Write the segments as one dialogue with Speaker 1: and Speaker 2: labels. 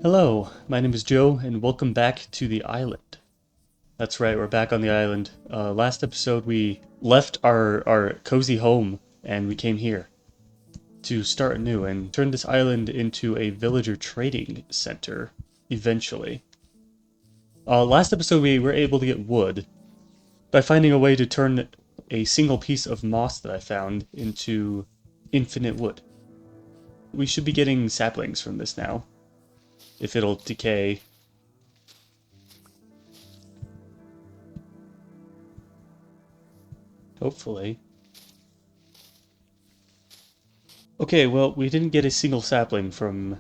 Speaker 1: Hello, my name is Joe, and welcome back to the island. That's right, we're back on the island. Last episode we left our cozy home and we came here to start anew and turn this island into a villager trading center, eventually. Last episode we were able to get wood by finding a way to turn a single piece of moss that I found into infinite wood. We should be getting saplings from this now, if it'll decay. Hopefully. Okay, well, we didn't get a single sapling from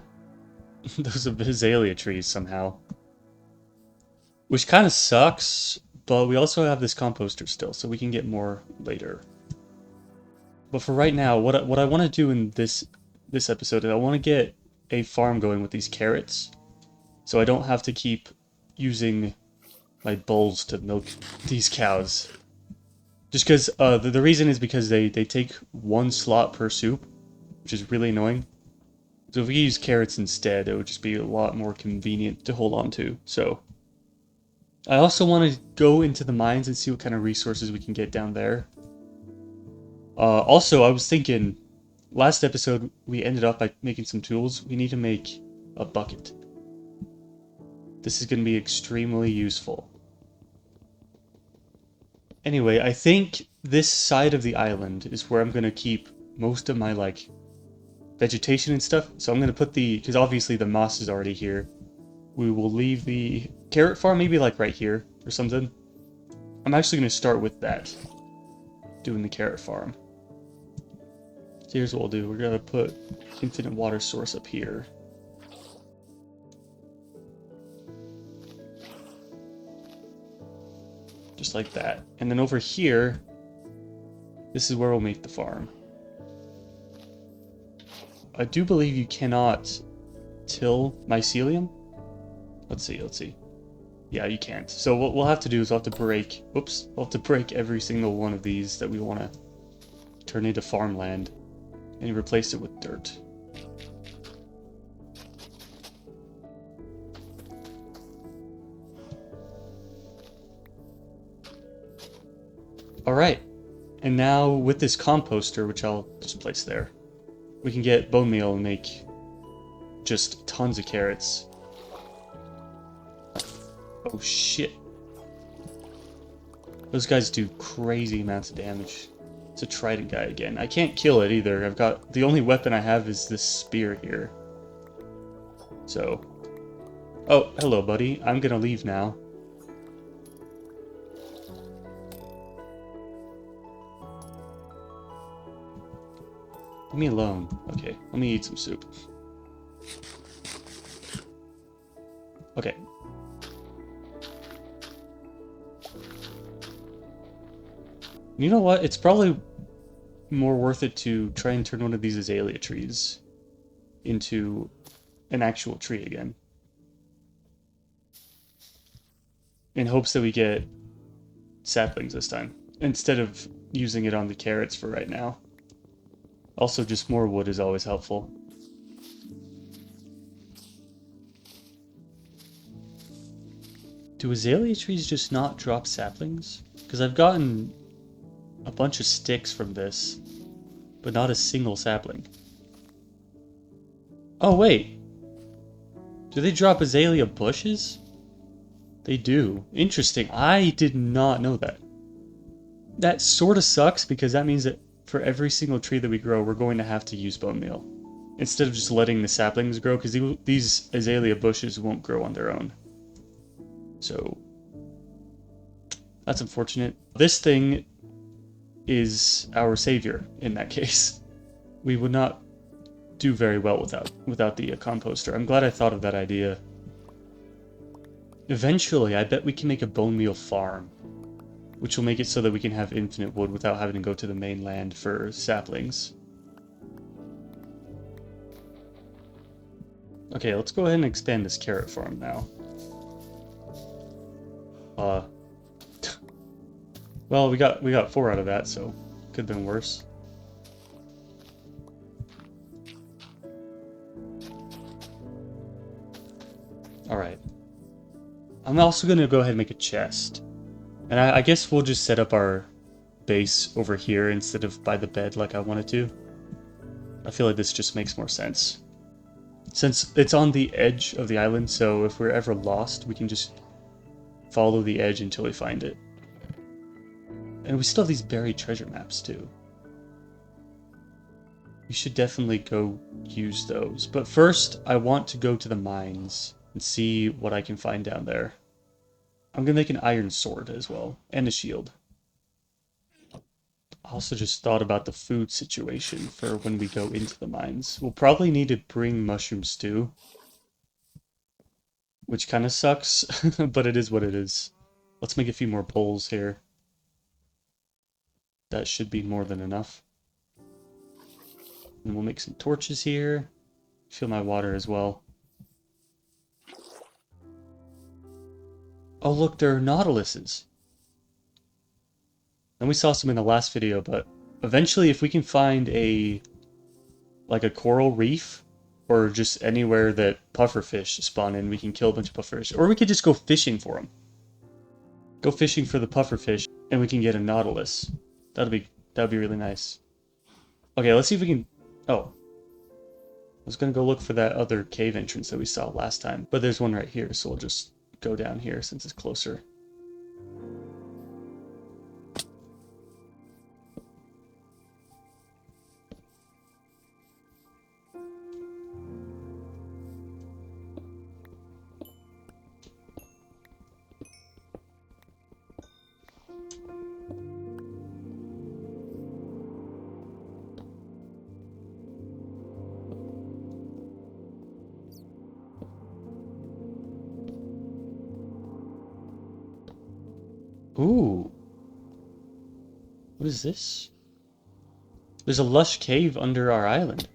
Speaker 1: those azalea trees somehow. Which kind of sucks, but we also have this composter still, so we can get more later. But for right now, what I want to do in this episode is I want to get a farm going with these carrots, so I don't have to keep using my bulls to milk these cows. Just because the reason is because they take one slot per soup, which is really annoying. So if we use carrots instead, it would just be a lot more convenient to hold on to. So I also want to go into the mines and see what kind of resources we can get down there. Also, I was thinking, last episode we ended up by making some tools. We need to make a bucket. This is going to be extremely useful. Anyway, I think this side of the island is where I'm going to keep most of my, vegetation and stuff. So I'm going to put because obviously the moss is already here. We will leave the carrot farm maybe right here or something. I'm actually going to start with that. Doing the carrot farm. So here's what we'll do. We're going to put infinite water source up here. Just like that. And then over here, this is where we'll make the farm. I do believe you cannot till mycelium. Let's see. Yeah, you can't. So what we'll have to do is we'll have to break... Oops. We'll have to break every single one of these that we want to turn into farmland. And replace it with dirt. Alright. And now with this composter, which I'll just place there, we can get bone meal and make just tons of carrots. Oh shit. Those guys do crazy amounts of damage. It's a trident guy again. I can't kill it either. I've got... The only weapon I have is this spear here. So... Oh, hello buddy. I'm gonna leave now. Leave me alone. Okay, let me eat some soup. Okay. You know what? It's probably more worth it to try and turn one of these azalea trees into an actual tree again. In hopes that we get saplings this time, instead of using it on the carrots for right now. Also, just more wood is always helpful. Do azalea trees just not drop saplings? Because I've gotten a bunch of sticks from this, but not a single sapling. Oh, wait. Do they drop azalea bushes? They do. Interesting. I did not know that. That sort of sucks because that means that for every single tree that we grow, we're going to have to use bone meal. Instead of just letting the saplings grow, because these azalea bushes won't grow on their own. So, that's unfortunate. This thing is our savior in that case. We would not do very well without the composter. I'm glad I thought of that idea. Eventually, I bet we can make a bone meal farm, which will make it so that we can have infinite wood without having to go to the mainland for saplings. Okay, let's go ahead and expand this carrot farm now. Well, we got 4 out of that, so could have been worse. Alright. I'm also going to go ahead and make a chest. And I guess we'll just set up our base over here instead of by the bed like I wanted to. I feel like this just makes more sense. Since it's on the edge of the island, so if we're ever lost, we can just follow the edge until we find it. And we still have these buried treasure maps, too. We should definitely go use those. But first, I want to go to the mines and see what I can find down there. I'm going to make an iron sword as well, and a shield. I also just thought about the food situation for when we go into the mines. We'll probably need to bring mushroom stew, which kind of sucks, but it is what it is. Let's make a few more poles here. That should be more than enough. And we'll make some torches here. Fill my water as well. Oh look, there are nautiluses. And we saw some in the last video, but eventually if we can find like a coral reef, or just anywhere that pufferfish spawn in, we can kill a bunch of pufferfish. Or we could just go fishing for them. Go fishing for the pufferfish, and we can get a nautilus. That'd be really nice. Okay, let's see if we can... Oh. I was gonna go look for that other cave entrance that we saw last time, but there's one right here, so we'll just go down here since it's closer. Ooh. What is this? There's a lush cave under our island.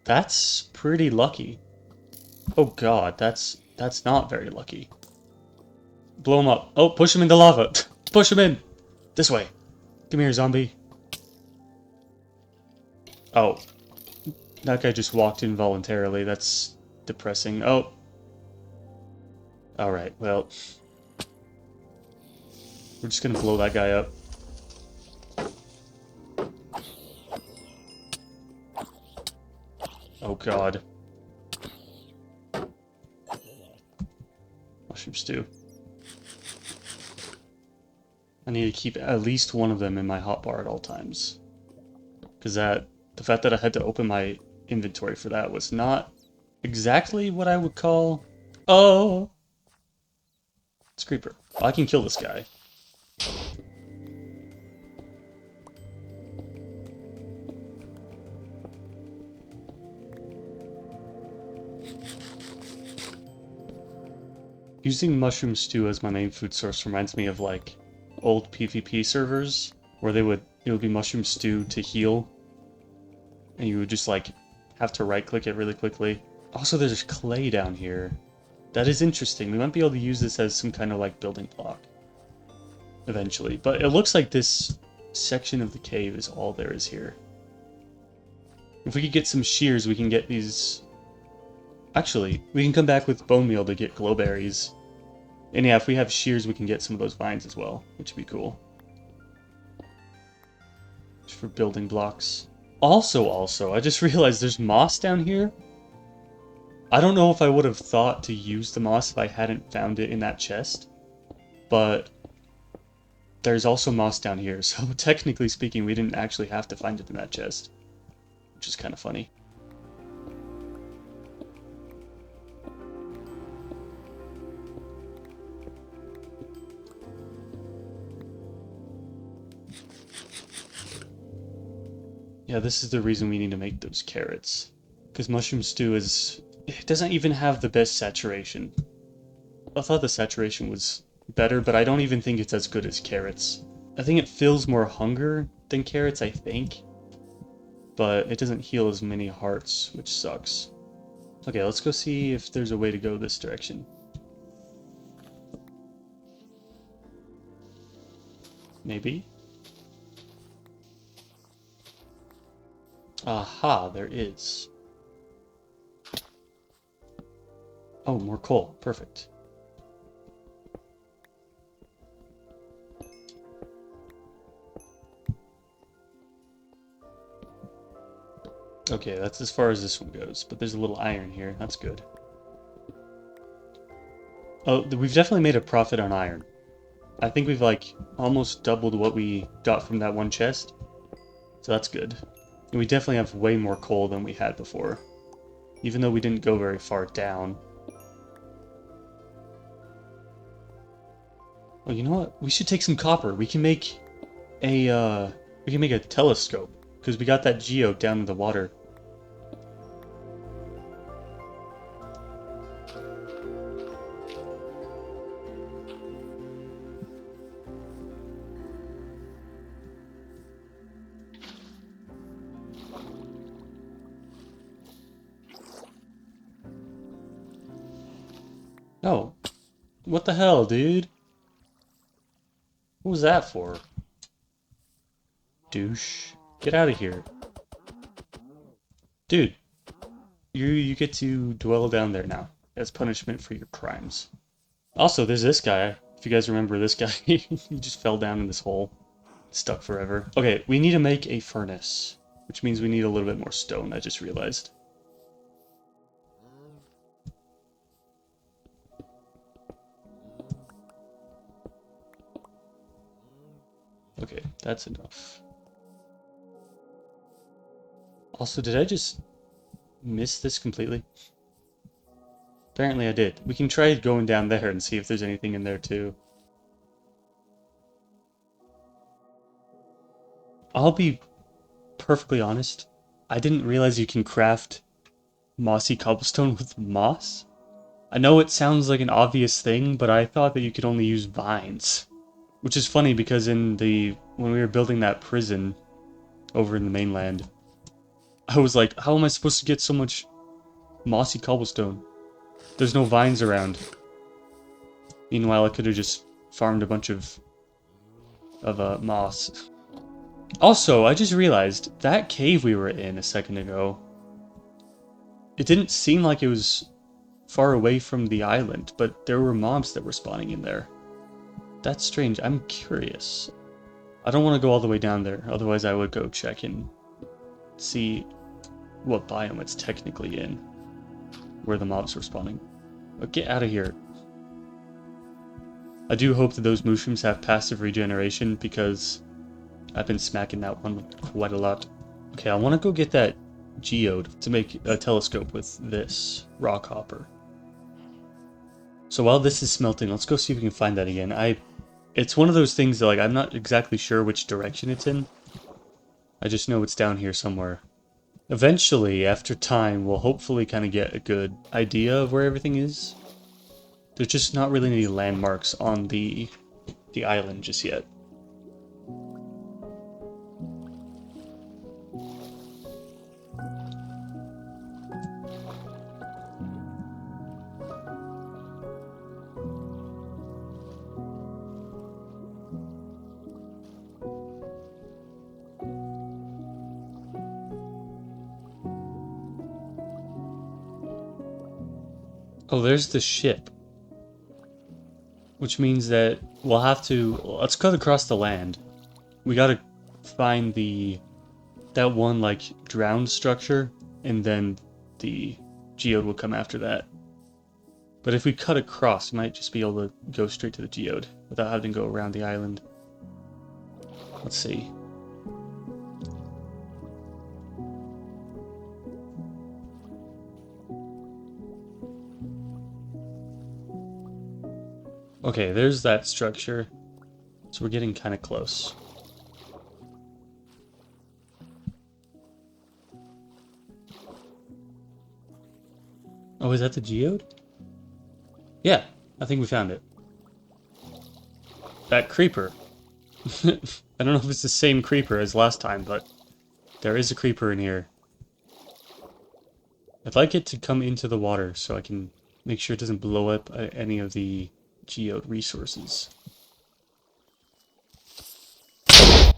Speaker 1: That's pretty lucky. Oh god, that's not very lucky. Blow him up. Oh, push him into lava. Push him in. This way. Come here, zombie. Oh. That guy just walked in voluntarily. That's depressing. Oh. Alright, well. We're just gonna blow that guy up. Oh god. Mushroom stew. I need to keep at least one of them in my hotbar at all times. Because the fact that I had to open my inventory for that was not exactly what I would call... Oh! It's a creeper. Oh, I can kill this guy. Using mushroom stew as my main food source reminds me of like old PvP servers where it would be mushroom stew to heal, and you would just like have to right click it really quickly. Also, there's clay down here. That is interesting. We might be able to use this as some kind of like building block eventually, but it looks like this section of the cave is all there is here. If we could get some shears, we can get these... Actually, we can come back with bone meal to get glowberries. And yeah, if we have shears, we can get some of those vines as well, which would be cool. Just for building blocks. Also, I just realized there's moss down here. I don't know if I would have thought to use the moss if I hadn't found it in that chest. But there's also moss down here, so technically speaking, we didn't actually have to find it in that chest. Which is kind of funny. Yeah, this is the reason we need to make those carrots. Because mushroom stew it doesn't even have the best saturation. I thought the saturation was better, but I don't even think it's as good as carrots. I think it fills more hunger than carrots, I think. But it doesn't heal as many hearts, which sucks. Okay, let's go see if there's a way to go this direction. Maybe? Aha, there is. Oh, more coal. Perfect. Okay, that's as far as this one goes, but there's a little iron here. That's good. Oh, we've definitely made a profit on iron. I think we've like almost doubled what we got from that one chest. So that's good. And we definitely have way more coal than we had before. Even though we didn't go very far down. Oh, you know what? We should take some copper. We can make a telescope. Because we got that geode down in the water. Oh. What the hell, dude? What was that for? Douche. Get out of here. Dude, you get to dwell down there now as punishment for your crimes. Also, there's this guy. If you guys remember this guy, he just fell down in this hole. Stuck forever. Okay, we need to make a furnace, which means we need a little bit more stone, I just realized. Okay, that's enough. Also, did I just miss this completely? Apparently I did. We can try going down there and see if there's anything in there too. I'll be perfectly honest. I didn't realize you can craft mossy cobblestone with moss. I know it sounds like an obvious thing, but I thought that you could only use vines. Which is funny because when we were building that prison over in the mainland, I was like, how am I supposed to get so much mossy cobblestone? There's no vines around. Meanwhile, I could have just farmed a bunch of moss. Also, I just realized that cave we were in a second ago, it didn't seem like it was far away from the island, but there were mobs that were spawning in there. That's strange. I'm curious. I don't want to go all the way down there, otherwise I would go check and see what biome it's technically in, where the mobs were spawning. But get out of here. I do hope that those mushrooms have passive regeneration, because I've been smacking that one quite a lot. Okay, I want to go get that geode to make a telescope with this rock hopper. So while this is smelting, let's go see if we can find that again. It's one of those things that, like, I'm not exactly sure which direction it's in. I just know it's down here somewhere. Eventually, after time, we'll hopefully kind of get a good idea of where everything is. There's just not really any landmarks on the island just yet. Oh, there's the ship. Which means that we'll have to... Let's cut across the land. We gotta find that one, like, drowned structure, and then the geode will come after that. But if we cut across, we might just be able to go straight to the geode without having to go around the island. Let's see. Okay, there's that structure. So we're getting kind of close. Oh, is that the geode? Yeah, I think we found it. That creeper. I don't know if it's the same creeper as last time, but there is a creeper in here. I'd like it to come into the water so I can make sure it doesn't blow up any of the geode resources. That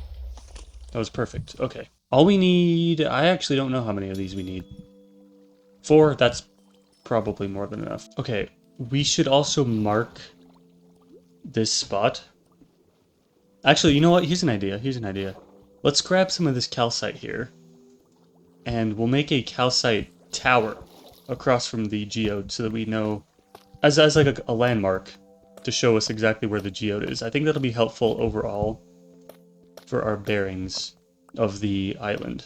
Speaker 1: was perfect. Okay. All we need... I actually don't know how many of these we need. 4, that's probably more than enough. Okay, we should also mark this spot. Actually, you know what? Here's an idea. Here's an idea. Let's grab some of this calcite here, and we'll make a calcite tower across from the geode so that we know, as like a landmark, to show us exactly where the geode is. I think that'll be helpful overall for our bearings of the island,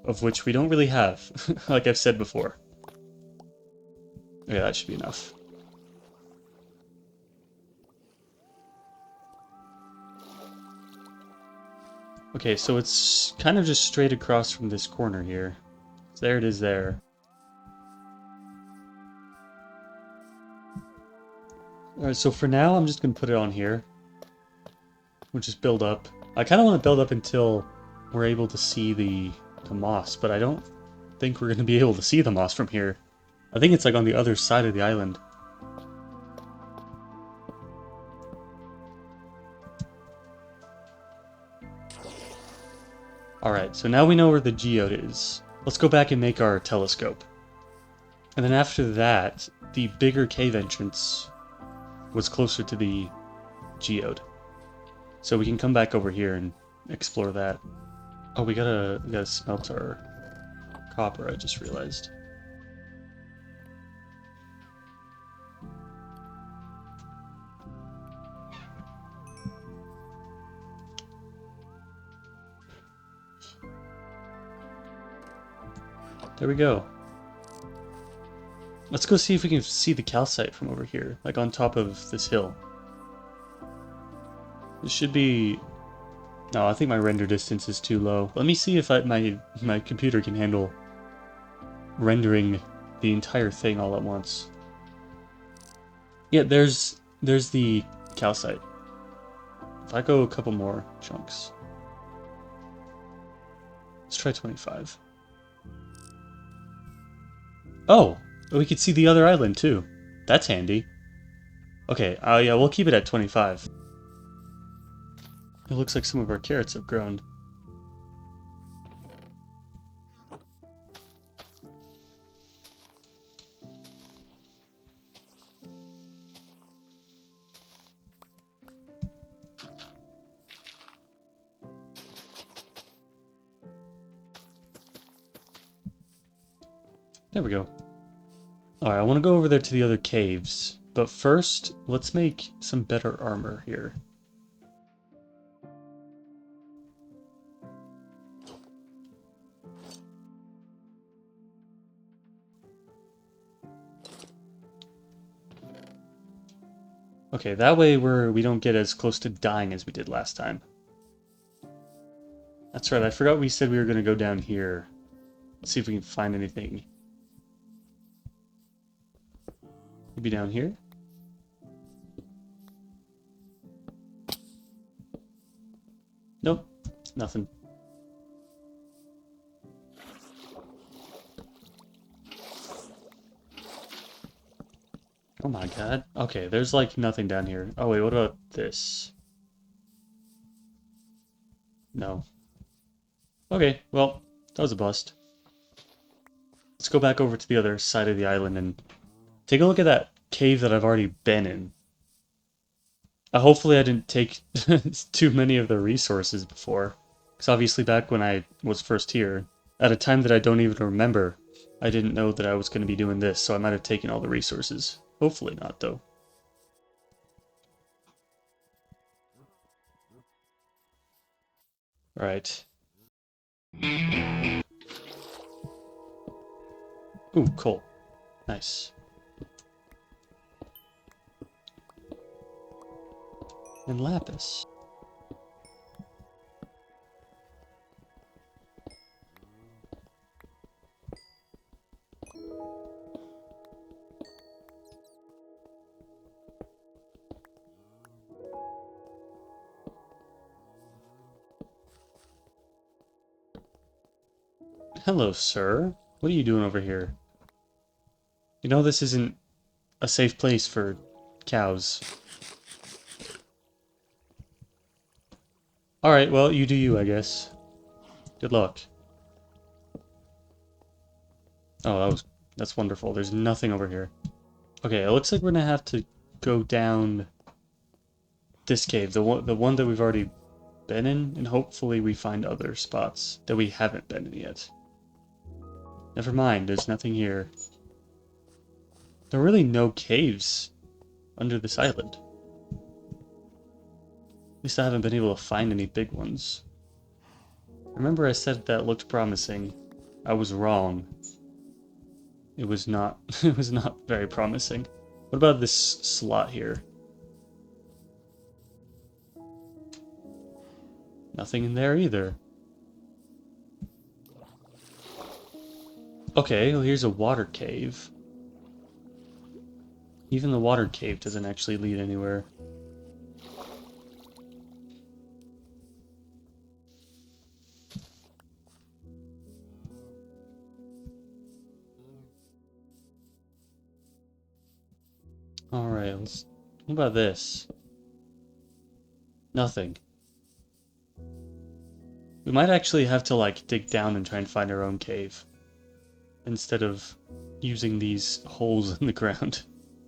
Speaker 1: of which we don't really have, like I've said before. Okay, that should be enough. Okay, so it's kind of just straight across from this corner here. So there it is there. Alright, so for now I'm just going to put it on here. We'll just build up. I kind of want to build up until we're able to see the moss, but I don't think we're going to be able to see the moss from here. I think it's like on the other side of the island. Alright, so now we know where the geode is. Let's go back and make our telescope. And then after that, the bigger cave entrance was closer to the geode. So we can come back over here and explore that. Oh, we gotta smelt our copper, I just realized. There we go. Let's go see if we can see the calcite from over here, like on top of this hill. This should be... No, I think my render distance is too low. Let me see if my computer can handle rendering the entire thing all at once. Yeah, there's the calcite. If I go a couple more chunks. Let's try 25. Oh! We could see the other island too. That's handy. Okay, yeah, we'll keep it at 25. It looks like some of our carrots have grown. There we go. Alright, I want to go over there to the other caves. But first, let's make some better armor here. Okay, that way we don't get as close to dying as we did last time. That's right, I forgot we said we were going to go down here. Let's see if we can find anything. Maybe down here? Nope, nothing. Oh my god. Okay, there's like nothing down here. Oh wait, what about this? No. Okay, well, that was a bust. Let's go back over to the other side of the island and take a look at that cave that I've already been in. Hopefully I didn't take too many of the resources before. Because obviously back when I was first here, at a time that I don't even remember, I didn't know that I was going to be doing this, so I might have taken all the resources. Hopefully not, though. Alright. Ooh, coal. Nice. And lapis. Hello, sir. What are you doing over here? You know this isn't a safe place for cows. Alright, well, you do you, I guess. Good luck. Oh, that was That's wonderful. There's nothing over here. Okay, it looks like we're gonna have to go down this cave, the one that we've already been in, and hopefully we find other spots that we haven't been in yet. Never mind, there's nothing here. There are really no caves under this island. At least I haven't been able to find any big ones. Remember I said that looked promising. I was wrong. It was not it was not very promising. What about this slot here? Nothing in there either. Okay, well here's a water cave. Even the water cave doesn't actually lead anywhere. Alright, what about this? Nothing. We might actually have to, like, dig down and try and find our own cave. Instead of using these holes in the ground.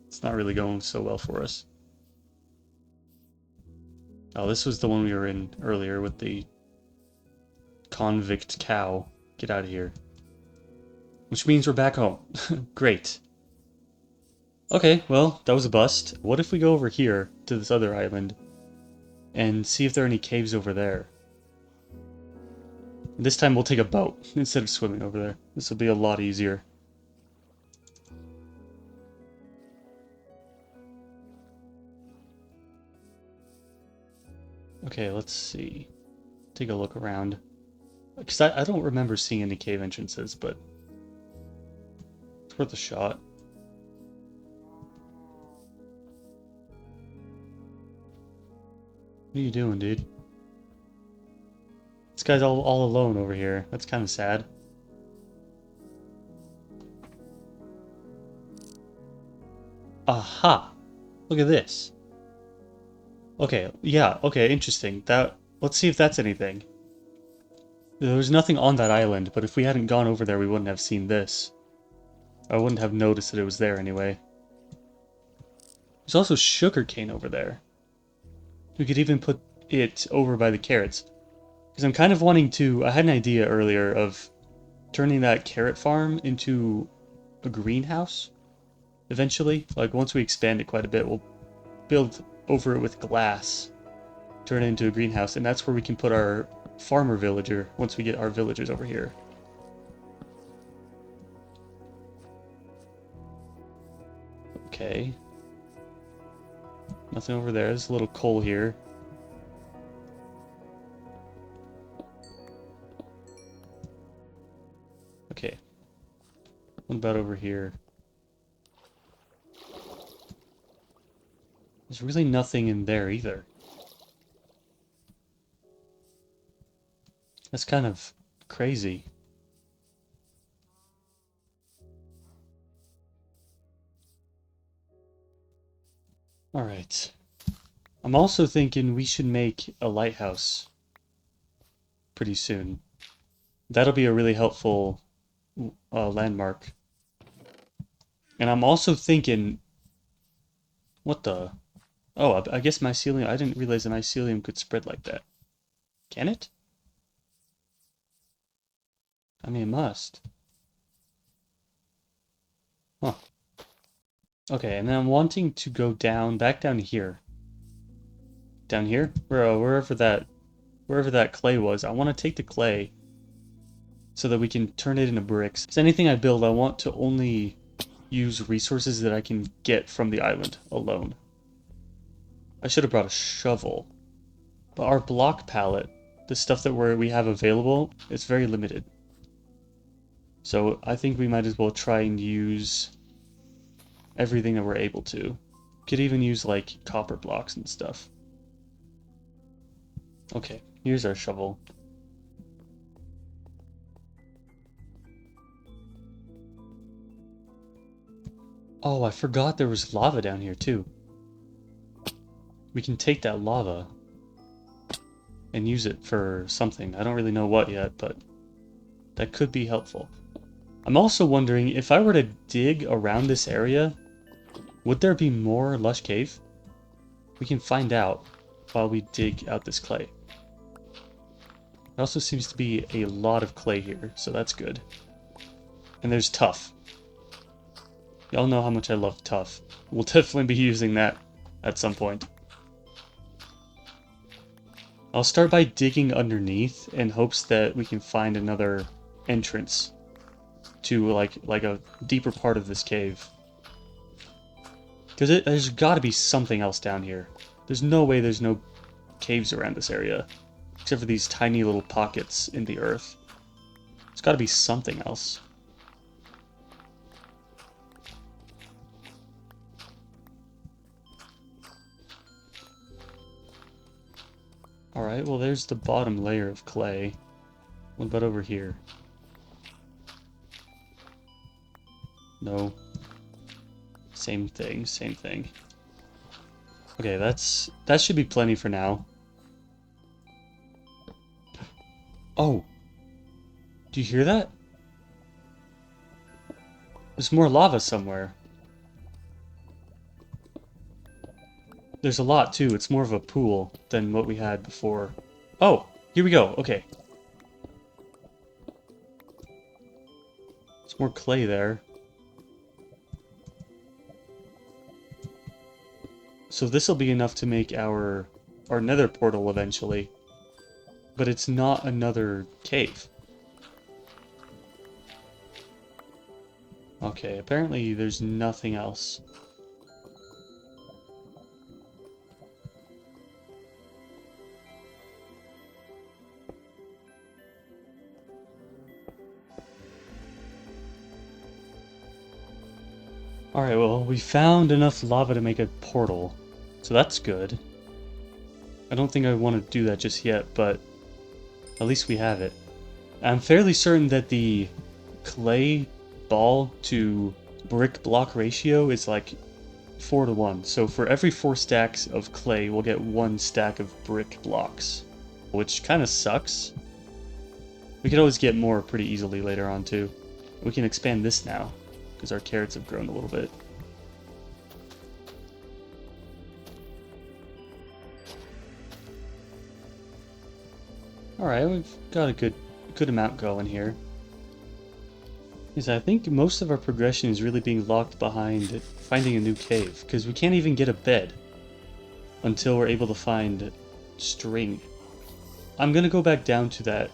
Speaker 1: It's not really going so well for us. Oh, this was the one we were in earlier with the convict cow. Get out of here. Which means we're back home. Great. Okay, well, that was a bust. What if we go over here to this other island and see if there are any caves over there? This time we'll take a boat instead of swimming over there. This will be a lot easier. Okay, let's see. Take a look around. Because I don't remember seeing any cave entrances, but it's worth a shot. What are you doing, dude? This guy's all alone over here. That's kind of sad. Aha! Look at this. Okay, yeah, okay, interesting. Let's see if that's anything. There was nothing on that island, but if we hadn't gone over there, we wouldn't have seen this. I wouldn't have noticed that it was there anyway. There's also sugarcane over there. We could even put it over by the carrots. Because I'm kind of wanting to... I had an idea earlier of turning that carrot farm into a greenhouse. Eventually. Like, once we expand it quite a bit, we'll build over it with glass. Turn it into a greenhouse. And that's where we can put our farmer villager once we get our villagers over here. Okay. Nothing over there. There's a little coal here. Okay. What about over here? There's really nothing in there either. That's kind of crazy. Alright. I'm also thinking we should make a lighthouse pretty soon. That'll be a really helpful landmark. And I'm also thinking... What the... Oh, I guess mycelium... I didn't realize the mycelium could spread like that. Can it? I mean, it must. Huh. Okay, and then I'm wanting to go down, back down here. Down here? Wherever that clay was. I want to take the clay so that we can turn it into bricks. So anything I build, I want to only use resources that I can get from the island alone. I should have brought a shovel. But our block palette, the stuff that we have available, is very limited. So I think we might as well try and use everything that we're able to. Could even use like copper blocks and stuff. Okay, here's our shovel. Oh, I forgot there was lava down here too. We can take that lava and use it for something. I don't really know what yet, but that could be helpful. I'm also wondering, if I were to dig around this area, would there be more lush cave? We can find out while we dig out this clay. There also seems to be a lot of clay here, so that's good. And there's tuff. Y'all know how much I love tuff. We'll definitely be using that at some point. I'll start by digging underneath in hopes that we can find another entrance to like a deeper part of this cave. Because there's got to be something else down here. There's no way there's no caves around this area. Except for these tiny little pockets in the earth. There's got to be something else. Alright, well there's the bottom layer of clay. What about over here? No. Same thing, same thing. Okay, that should be plenty for now. Oh! Do you hear that? There's more lava somewhere. There's a lot too, it's more of a pool than what we had before. Oh! Here we go, okay. There's more clay there. So this will be enough to make our nether portal eventually. But it's not another cave. Okay, apparently there's nothing else. Alright, well, we found enough lava to make a portal. So that's good. I don't think I want to do that just yet, but at least we have it. I'm fairly certain that the clay ball to brick block ratio is like 4 to 1. So for every 4 stacks of clay, we'll get 1 stack of brick blocks. Which kind of sucks. We could always get more pretty easily later on too. We can expand this now, because our carrots have grown a little bit. Alright, we've got a good amount going here. Because I think most of our progression is really being locked behind finding a new cave, because we can't even get a bed until we're able to find string. I'm gonna go back down to that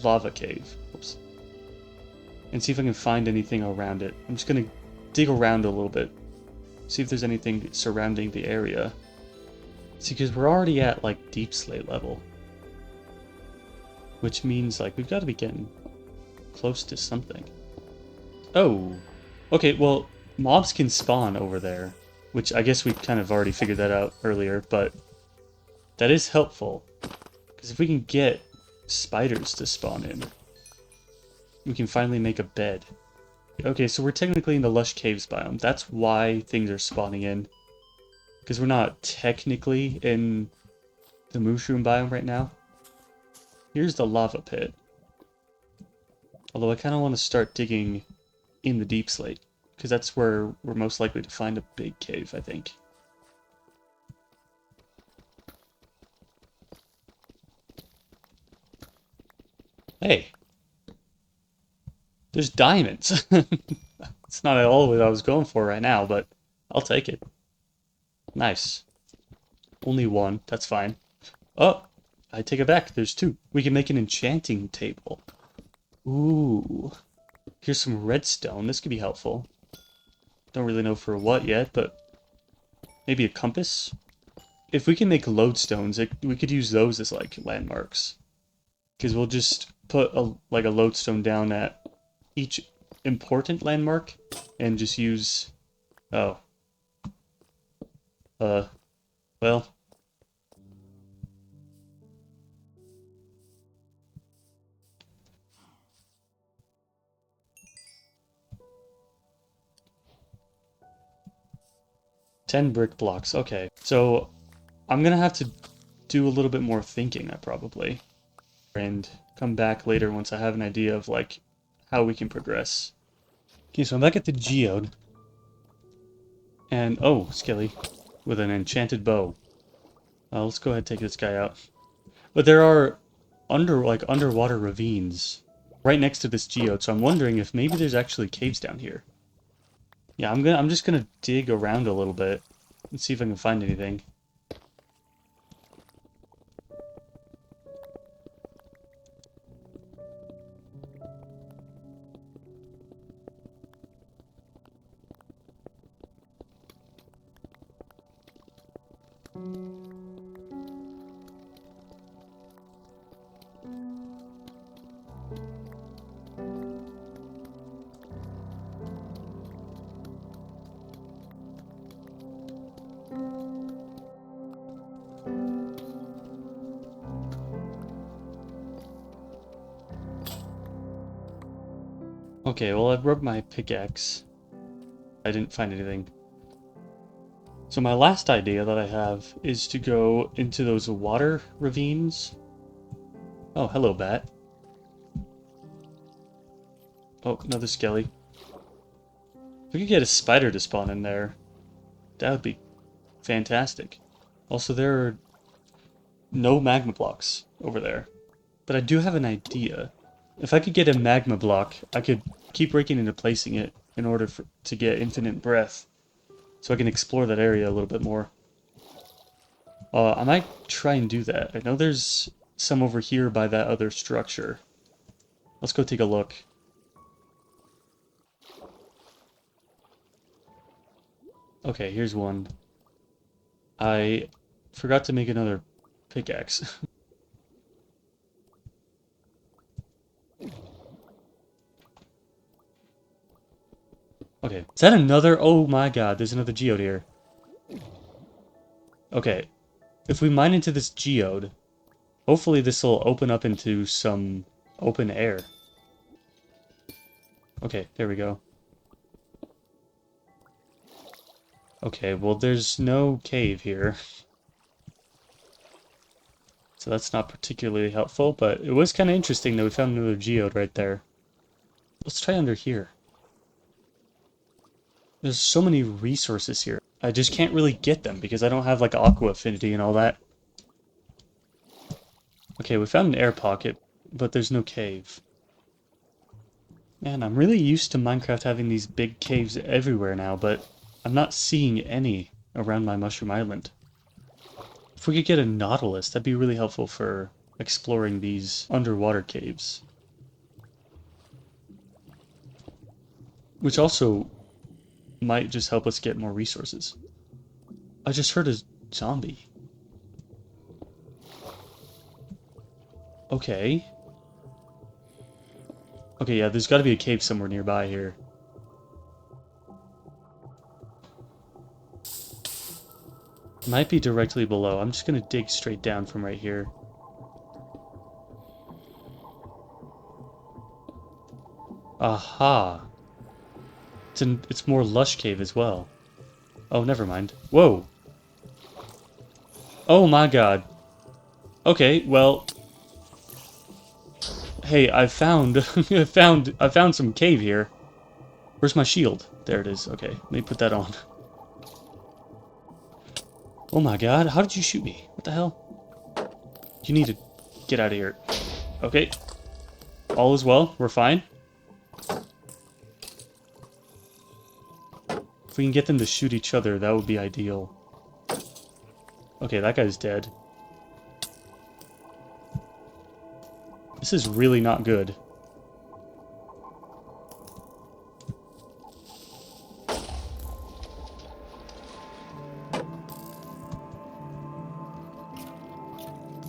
Speaker 1: lava cave. Oops. And see if I can find anything around it. I'm just gonna dig around a little bit. See if there's anything surrounding the area. See, because we're already at like deep slate level. Which means like we've got to be getting close to something. Oh! Okay, well, mobs can spawn over there. Which I guess we kind of already figured that out earlier, but that is helpful. Because if we can get spiders to spawn in, we can finally make a bed. Okay, so we're technically in the Lush Caves biome. That's why things are spawning in. Because we're not technically in the Mushroom biome right now. Here's the lava pit. Although I kind of want to start digging in the deep slate. Because that's where we're most likely to find a big cave, I think. Hey! There's diamonds! It's not at all what I was going for right now, but I'll take it. Nice. Only one, that's fine. Oh! I take it back, there's 2. We can make an enchanting table. Ooh. Here's some redstone, this could be helpful. Don't really know for what yet, but maybe a compass? If we can make lodestones, we could use those as like landmarks. Because we'll just put a lodestone down at each important landmark and just use... Oh. Well... Ten brick blocks, okay. So, I'm gonna have to do a little bit more thinking, probably. And come back later once I have an idea of, like, how we can progress. Okay, so I'm back at the geode. And, oh, Skelly. With an enchanted bow. Let's go ahead and take this guy out. But there are underwater ravines right next to this geode, so I'm wondering if maybe there's actually caves down here. Yeah, I'm just gonna dig around a little bit and see if I can find anything. Okay, well, I've rubbed my pickaxe. I didn't find anything. So my last idea that I have is to go into those water ravines. Oh, hello, bat. Oh, another skelly. If we could get a spider to spawn in there, that would be fantastic. Also, there are no magma blocks over there. But I do have an idea. If I could get a magma block, I could keep breaking into placing it in order to get infinite breath. So I can explore that area a little bit more. I might try and do that. I know there's some over here by that other structure. Let's go take a look. Okay, here's one. I forgot to make another pickaxe. Okay, is that another? Oh my god, there's another geode here. Okay, if we mine into this geode, hopefully this will open up into some open air. Okay, there we go. Okay, well there's no cave here. So that's not particularly helpful, but it was kind of interesting that we found another geode right there. Let's try under here. There's so many resources here. I just can't really get them because I don't have like aqua affinity and all that. Okay, we found an air pocket, but there's no cave. Man, I'm really used to Minecraft having these big caves everywhere now, but I'm not seeing any around my Mushroom Island. If we could get a Nautilus, that'd be really helpful for exploring these underwater caves. Which also might just help us get more resources. I just heard a zombie. Okay. Okay, yeah, there's gotta be a cave somewhere nearby here. Might be directly below. I'm just gonna dig straight down from right here. Aha! It's more lush cave as well. Oh, never mind. Whoa! Oh my god. Okay, well... Hey, I found... I found some cave here. Where's my shield? There it is. Okay, let me put that on. Oh my god, how did you shoot me? What the hell? You need to get out of here. Okay. All is well. We're fine. If we can get them to shoot each other, that would be ideal. Okay, that guy's dead. This is really not good.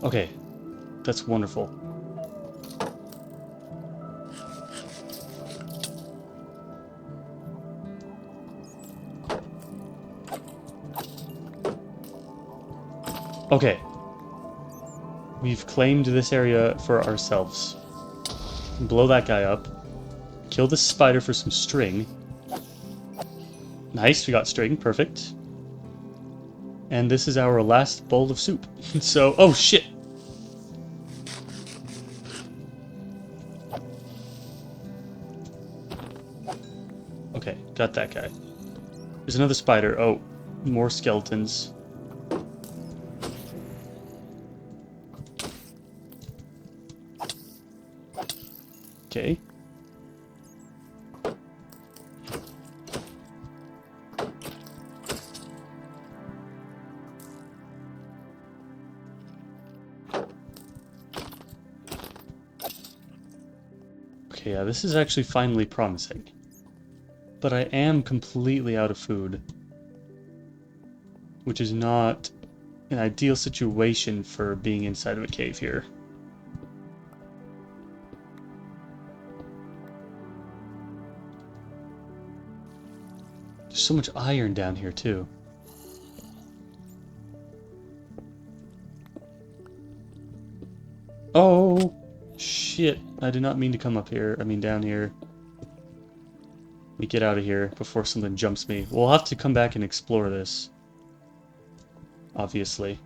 Speaker 1: Okay, that's wonderful. Okay. We've claimed this area for ourselves. Blow that guy up. Kill this spider for some string. Nice, we got string, perfect. And this is our last bowl of soup. So, oh shit! Got that guy. There's another spider. Oh, more skeletons. Okay. Okay, yeah, this is actually finally promising. But I am completely out of food. Which is not an ideal situation for being inside of a cave here. There's so much iron down here, too. Oh! Shit. I did not mean to come up here. I mean down here. Let me get out of here before something jumps me. We'll have to come back and explore this. Obviously.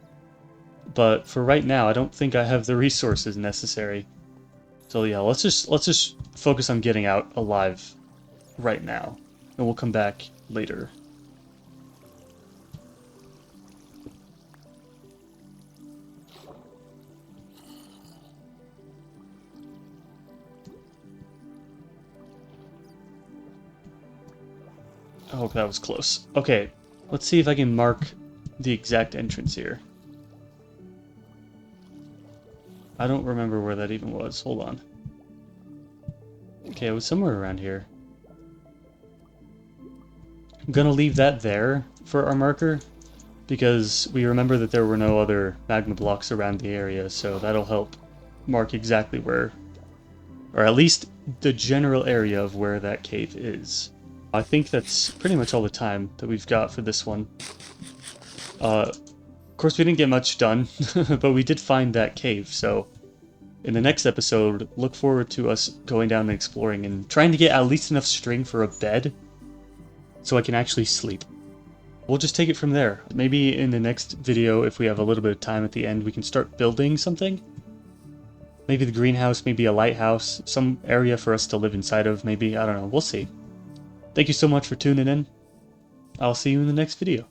Speaker 1: But for right now, I don't think I have the resources necessary. So yeah, let's just focus on getting out alive right now. And we'll come back later. Oh, that was close. Okay, let's see if I can mark the exact entrance here. I don't remember where that even was. Hold on. Okay, it was somewhere around here. I'm gonna leave that there for our marker, because we remember that there were no other magma blocks around the area, so that'll help mark exactly where, or at least the general area of where that cave is. I think that's pretty much all the time that we've got for this one. Of course, we didn't get much done, but we did find that cave, so in the next episode, look forward to us going down and exploring and trying to get at least enough string for a bed so I can actually sleep. We'll just take it from there. Maybe in the next video, if we have a little bit of time at the end, we can start building something. Maybe the greenhouse, maybe a lighthouse, some area for us to live inside of, maybe. I don't know. We'll see. Thank you so much for tuning in. I'll see you in the next video.